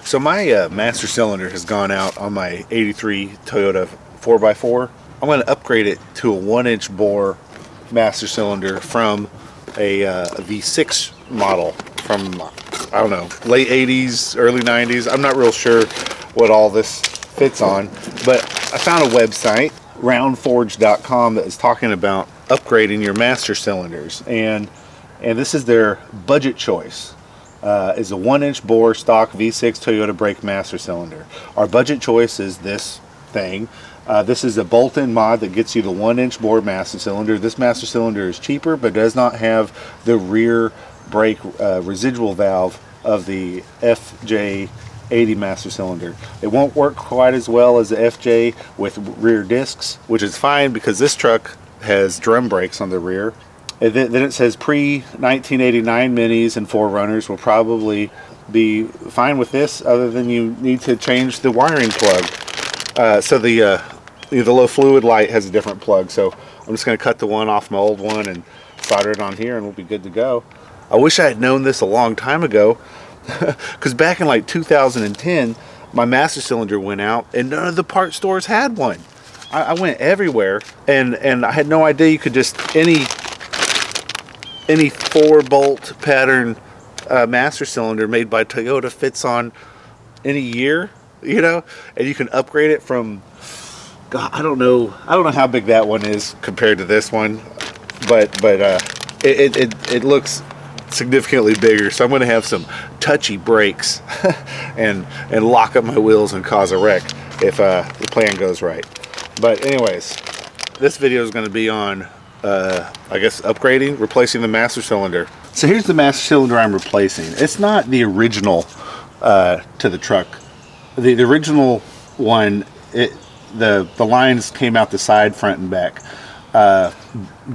So my master cylinder has gone out on my 83 Toyota 4x4. I'm going to upgrade it to a 1-inch bore master cylinder from a V6 model from, I don't know, late 80s, early 90s. I'm not real sure what all this fits on, but I found a website, roundforge.com, that is talking about upgrading your master cylinders, and this is their budget choice. Is a 1-inch bore stock V6 Toyota brake master cylinder. Our budget choice is this thing. This is a bolt-in mod that gets you the 1-inch bore master cylinder. This master cylinder is cheaper, but does not have the rear brake residual valve of the FJ80 master cylinder. It won't work quite as well as the FJ with rear discs, which is fine because this truck has drum brakes on the rear. And then it says pre-1989 Minis and 4Runners will probably be fine with this, other than you need to change the wiring plug. So the low fluid light has a different plug, so I'm just going to cut the one off my old one and solder it on here, and we'll be good to go. I wish I had known this a long time ago, because back in like 2010, my master cylinder went out, and none of the part stores had one. I went everywhere, and I had no idea you could just any 4-bolt pattern master cylinder made by Toyota fits on any year, you know, and you can upgrade it from, God, I don't know how big that one is compared to this one, but it looks significantly bigger. So I'm going to have some touchy brakes and lock up my wheels and cause a wreck if the plan goes right. But anyways, this video is going to be on I guess replacing the master cylinder. So here's the master cylinder I'm replacing. It's not the original to the truck. The original one, the lines came out the side, front, and back. But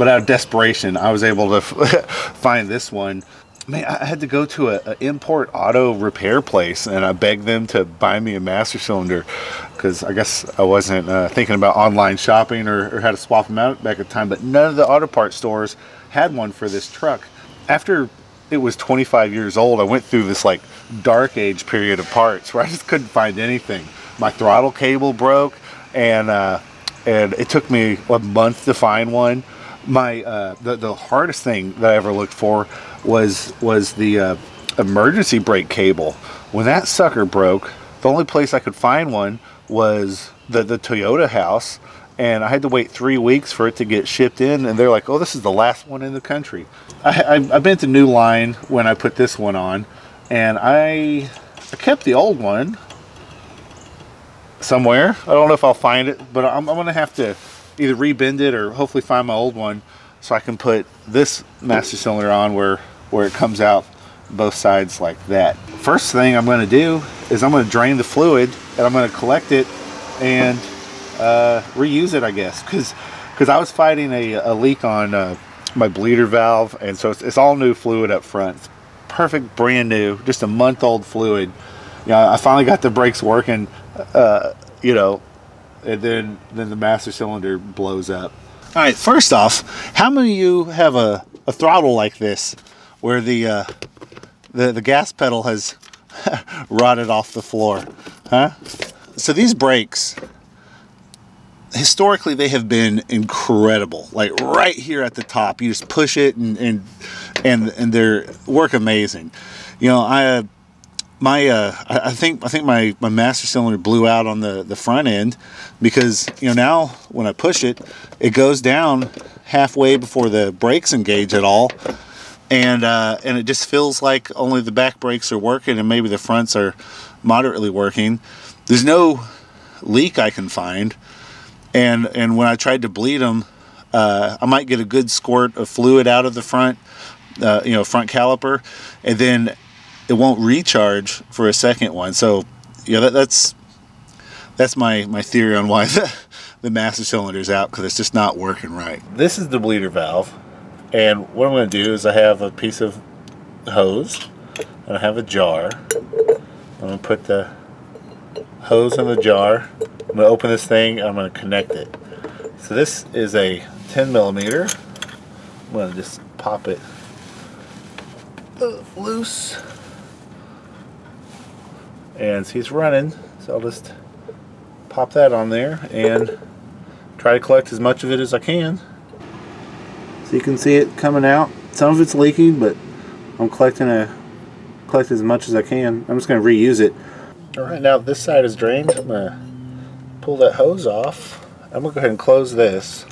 out of desperation, I was able to find this one. Man, I had to go to an import auto repair place, and I begged them to buy me a master cylinder, because I guess I wasn't thinking about online shopping or how to swap them out back at the time. But none of the auto parts stores had one for this truck. After it was 25 years old, I went through this like dark age period of parts where I just couldn't find anything. My throttle cable broke, and it took me a month to find one. The hardest thing that I ever looked for was the emergency brake cable. When that sucker broke, the only place I could find one was the Toyota house, and I had to wait 3 weeks for it to get shipped in, and they're like, oh, this is the last one in the country. I've been to New Line when I put this one on, and I kept the old one somewhere. I don't know if I'll find it, but I'm gonna have to either rebend it or hopefully find my old one so I can put this master cylinder on where it comes out both sides like that. First thing I'm going to do is I'm going to drain the fluid, and I'm going to collect it and reuse it, I guess, because I was fighting a leak on my bleeder valve, and so it's all new fluid up front. It's perfect, brand new, just a month-old fluid. You know, I finally got the brakes working, you know, and then the master cylinder blows up. All right, first off, how many of you have a throttle like this where the gas pedal has rotted off the floor, huh? So these brakes, historically, they have been incredible. Like right here at the top, you just push it and they work amazing. You know, I think my master cylinder blew out on the front end, because, you know, now when I push it, it goes down halfway before the brakes engage at all, and it just feels like only the back brakes are working and maybe the fronts are moderately working. There's no leak I can find, and when I tried to bleed them, I might get a good squirt of fluid out of the front, you know, front caliper, and then it won't recharge for a second one. So, you know, that's my theory on why the master cylinder's out, because it's just not working right. This is the bleeder valve, and what I'm going to do is I have a piece of hose, and I have a jar. I'm going to put the hose in the jar. I'm going to open this thing, and I'm going to connect it. So this is a 10 millimeter. I'm going to just pop it loose. and see it's running, so I'll just pop that on there and try to collect as much of it as I can. So you can see it coming out. Some of it's leaking, but I'm collecting as much as I can. I'm just going to reuse it. Alright, now this side is drained. I'm going to pull that hose off. I'm going to go ahead and close this.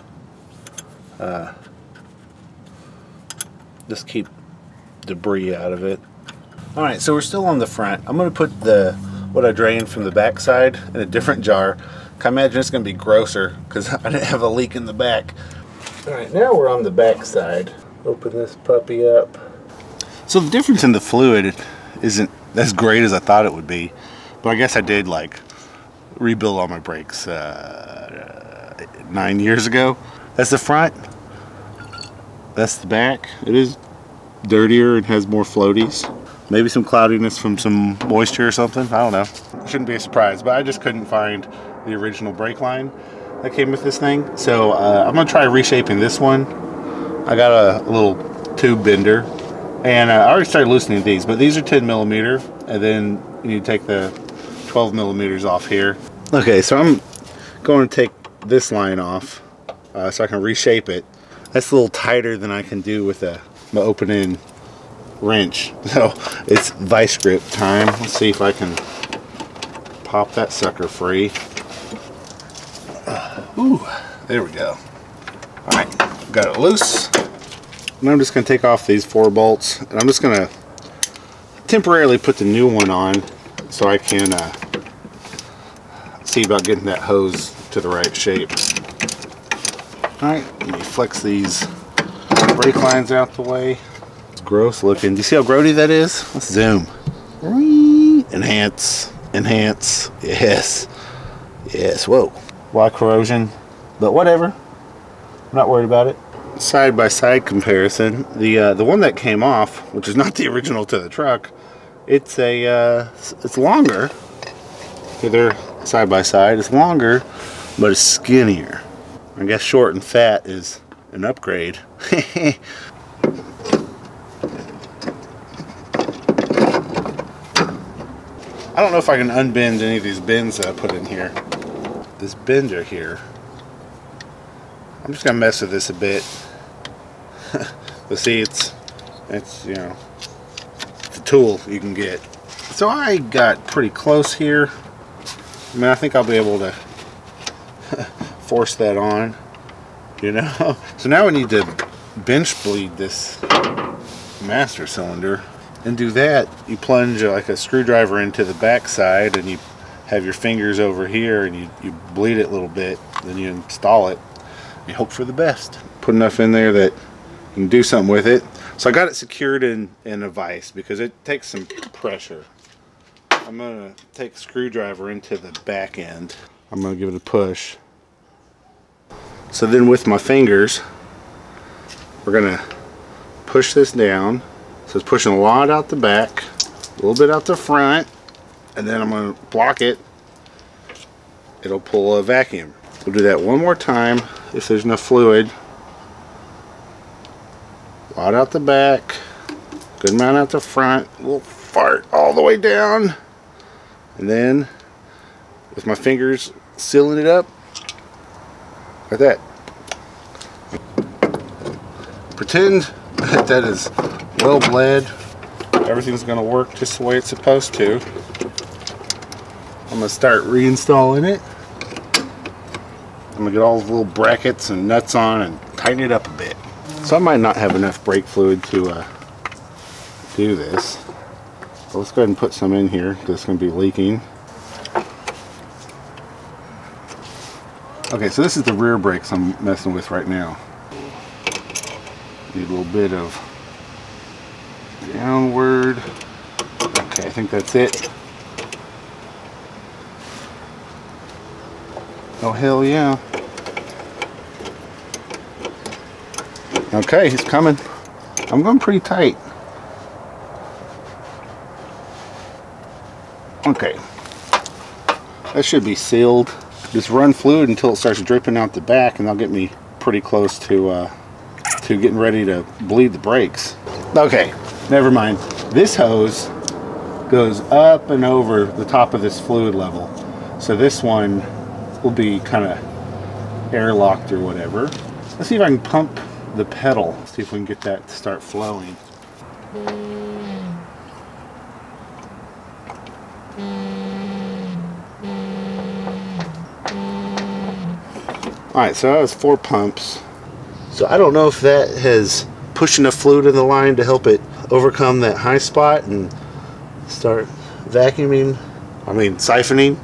Just keep debris out of it. Alright, so we're still on the front. I'm going to put what I drained from the back side in a different jar. I imagine it's going to be grosser because I didn't have a leak in the back. Alright, now we're on the back side. Open this puppy up. So the difference in the fluid isn't as great as I thought it would be, but I guess I did like rebuild all my brakes 9 years ago. That's the front. That's the back. It is dirtier and has more floaties. Maybe some cloudiness from some moisture or something. I don't know. Shouldn't be a surprise, but I just couldn't find the original brake line that came with this thing. So I'm gonna try reshaping this one. I got a little tube bender, and I already started loosening these, but these are 10 millimeter, and then you take the 12 millimeters off here. Okay, so I'm going to take this line off so I can reshape it. That's a little tighter than I can do with my open-end wrench. So it's vice grip time. Let's see if I can pop that sucker free. Ooh, there we go. Alright, got it loose. And I'm just going to take off these 4 bolts, and I'm just going to temporarily put the new one on so I can see about getting that hose to the right shape. Alright, let me flex these brake lines out the way. It's gross looking. Do you see how grody that is? Let's zoom. Enhance. Enhance. Yes. Yes. Whoa. Why corrosion? But whatever. I'm not worried about it. Side by side comparison. The one that came off, which is not the original to the truck, it's longer. They're side by side. It's longer, but it's skinnier. I guess short and fat is an upgrade. I don't know if I can unbend any of these bends that I put in here. This bender here, I'm just gonna mess with this a bit. But see, it's you know, it's a tool you can get. So I got pretty close here. I mean, I think I'll be able to force that on, you know. So now we need to bench bleed this master cylinder. And do that, you plunge like a screwdriver into the back side, and you have your fingers over here, and you bleed it a little bit, then you install it. You hope for the best. Put enough in there that you can do something with it. So I got it secured in a vise because it takes some pressure. I'm going to take a screwdriver into the back end. I'm going to give it a push. So then with my fingers, we're going to push this down. So it's pushing a lot out the back, a little bit out the front, and then I'm going to block it. It'll pull a vacuum. We'll do that one more time if there's enough fluid. A lot out the back, good amount out the front, a little fart all the way down, and then with my fingers sealing it up like that. Pretend that is well bled. Everything's going to work just the way it's supposed to. I'm going to start reinstalling it. I'm going to get all the little brackets and nuts on and tighten it up a bit. So I might not have enough brake fluid to do this. So let's go ahead and put some in here because it's going to be leaking. Okay, so this is the rear brakes I'm messing with right now. Need a little bit of downward. Okay, I think that's it. Oh hell yeah. Okay, he's coming. I'm going pretty tight. Okay. That should be sealed. Just run fluid until it starts dripping out the back, and that'll get me pretty close to getting ready to bleed the brakes. Okay, never mind. This hose goes up and over the top of this fluid level. So this one will be kind of airlocked or whatever. Let's see if I can pump the pedal, see if we can get that to start flowing. Alright, so that was 4 pumps. So I don't know if that has pushed enough fluid in the line to help it overcome that high spot and start vacuuming, siphoning.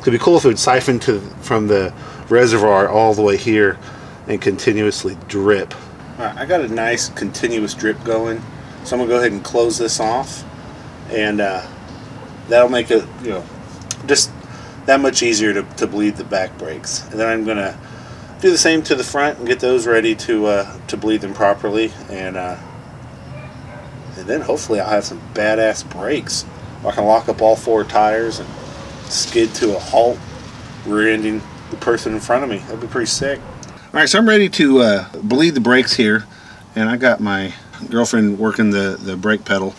It'd be cool if it would siphon from the reservoir all the way here and continuously drip. Alright, I got a nice continuous drip going, so I'm going to go ahead and close this off, and that'll make it, just that much easier to bleed the back brakes. And then I'm going to do the same to the front and get those ready to bleed them properly, and then hopefully I'll have some badass brakes. I can lock up all 4 tires and skid to a halt, rear-ending the person in front of me. That'd be pretty sick. Alright, so I'm ready to bleed the brakes here, and I got my girlfriend working the brake pedal.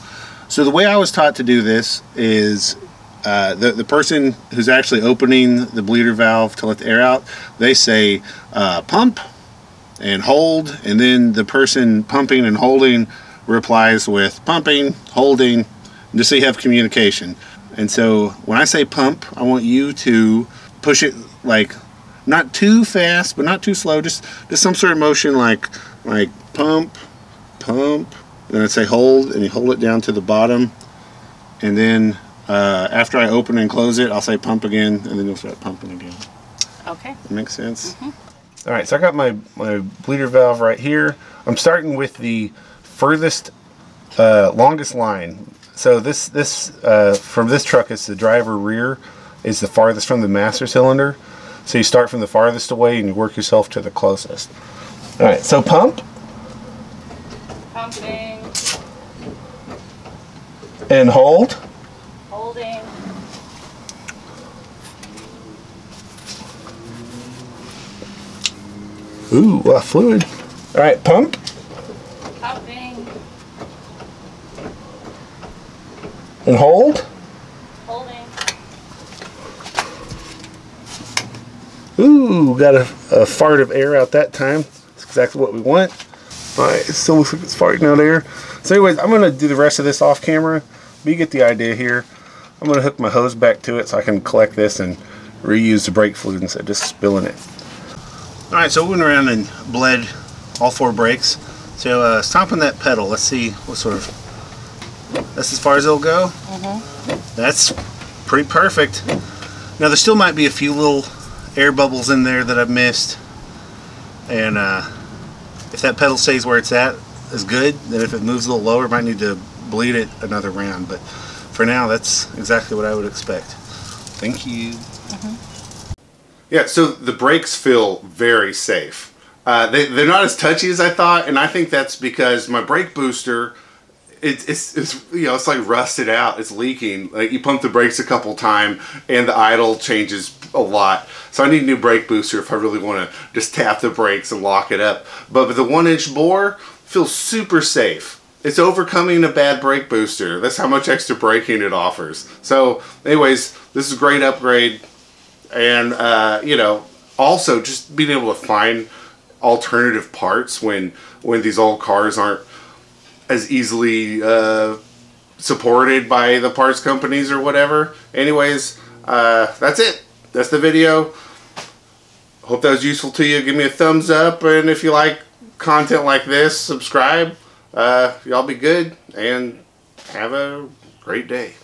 So the way I was taught to do this is the person who's actually opening the bleeder valve to let the air out, they say pump and hold, and then the person pumping and holding replies with pumping, holding, just so you have communication. And so when I say pump, I want you to push it like not too fast but not too slow, just some sort of motion like pump, pump. Then I say hold, and you hold it down to the bottom, and then after I open and close it, I'll say pump again, and then you'll start pumping again. Okay. That makes sense? Mm-hmm. Alright, so I got my bleeder valve right here. I'm starting with the furthest, longest line. So this from this truck, it's the driver rear is the farthest from the master cylinder. So you start from the farthest away and you work yourself to the closest. Alright, so pump. Pumping. And hold. Holding. Ooh, fluid. Alright, pump. Pumping. And hold. Holding. Ooh, got a fart of air out that time. That's exactly what we want. Alright, it still looks like it's farting out air. So anyways, I'm going to do the rest of this off camera. But you get the idea here. I'm going to hook my hose back to it so I can collect this and reuse the brake fluid instead of just spilling it. Alright, so we went around and bled all 4 brakes. So stomping that pedal, let's see what sort of... That's as far as it'll go? Mm-hmm. That's pretty perfect. Now there still might be a few little air bubbles in there that I've missed. And if that pedal stays where it's at, is good. Then if it moves a little lower, might need to bleed it another round. But for now, that's exactly what I would expect. Thank you. Mm-hmm. Yeah, so the brakes feel very safe. They're not as touchy as I thought, and I think that's because my brake booster, it's it's like rusted out. It's leaking. Like you pump the brakes a couple times, and the idle changes a lot. So I need a new brake booster if I really want to just tap the brakes and lock it up. But with the 1-inch bore, feels super safe. It's overcoming a bad brake booster. That's how much extra braking it offers. So anyways, this is a great upgrade. And also just being able to find alternative parts when these old cars aren't as easily supported by the parts companies or whatever. Anyways, that's it. That's the video. Hope that was useful to you. Give me a thumbs up, and if you like content like this, subscribe. Y'all be good and have a great day.